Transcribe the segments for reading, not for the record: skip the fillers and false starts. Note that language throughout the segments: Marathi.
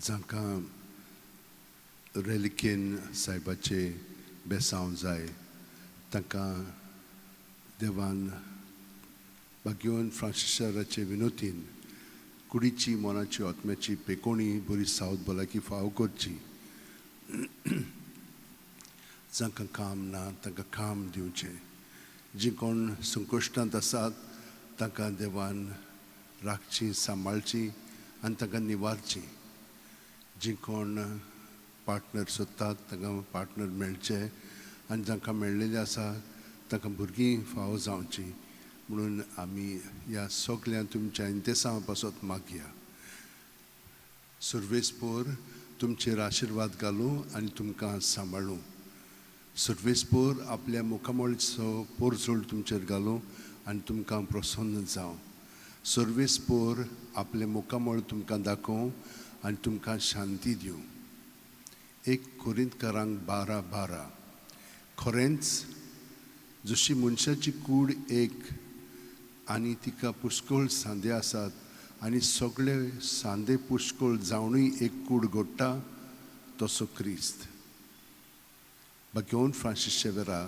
जांकां रेलिकेन साहेबाचे बेसांव जाय तांकां देवान भाग्यवन फ्रांसिसाराचे विनोतीन कुडीची मोनाची आत्म्याची पेकोणी बरी सावत भलायकी फाव करची जांकां काम ना तांकां काम दिवचें जी कोण संकश्टांत आसात तांकां देवान राखची सांबाळची आनी तांकां निवारची जी कोण पार्टनर सोदतात तांकां पार्टनर मेळचें आनी जांकां मेळ्ळेलें आसा तांकां भुरगीं फाव जावची म्हणून आमी ह्या सगळ्या तुमच्या इंतेसां पासत मागया सर्वेस्पोर तुमचेर आशिर्वाद घालूं आनी तुमकां सांबाळूं सर्वेस्पोर आपल्या मुखामळीचो पोरजोळ तुमचेर घालूं आनी तुमकां प्रसन्न जावं सर्वेस्पोर आपले मुखामळ तुमकां दाखोवं आनी तुमकां शांती दिवं एक कोरिंतकारांक 12:12 खरेंच जशी मनशाची कूड एक आनी तिका पुष्कळ सांदे आसात आनी सगळे सांदे पुष्कळ जावनूय एक कूड घडटा तसो क्रिस्त भाग्यवन फ्रांसीस शेवेरा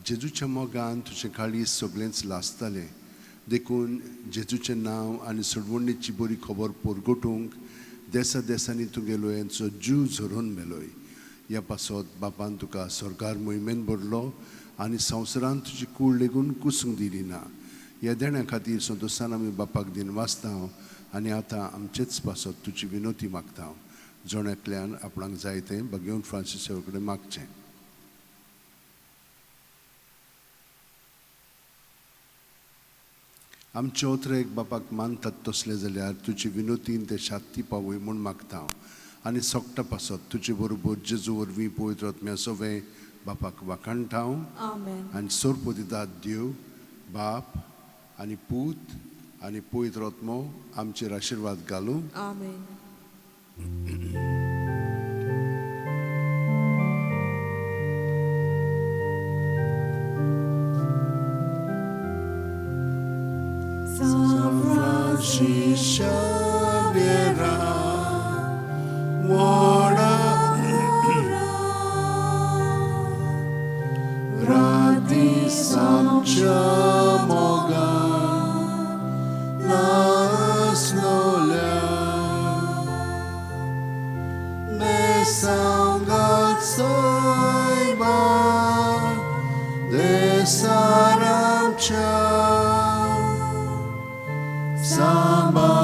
जेजूच्या मोगान तुजें काळीज सगळेंच लासतालें देखून जेजूचें नांव आनी सोडवणेची बरी खबर परगटूंक देसा देसांनी तुगेलो यांचो जीव झरोवन मेलोय ह्या पासत बापान तुका सरकार मोहिमेन भरलो आनी संवसारांत तुजी कूड लेगून कुसूंक दिली ना ह्या देण्या खातीर संतोशान आमी बापाक दिन वाचता आनी आतां आमचेच पासत तुजी विनोती मागता जोण्यातल्यान आपणाक जाय तें भाग्यवन फ्रांसीस कडेन मागचें आमचे ओतरेक बापाक मानतात तसले जाल्यार तुजी विनोतीन ते शांती पावय म्हूण मागता आनी सोगटा पासत तुजे बरोबर जेजू वरवीं पवित्र आत्म्या सवें बापाक वाखाणटाव आनी सोर्प दितात देव बाप आनी पूत आनी पवित्र आत्मो आमचेर आशिर्वाद घालूं आमेन Xavier, Radi Sancha Moga Las Nolia Mesangat Saiba De Saramcha Samba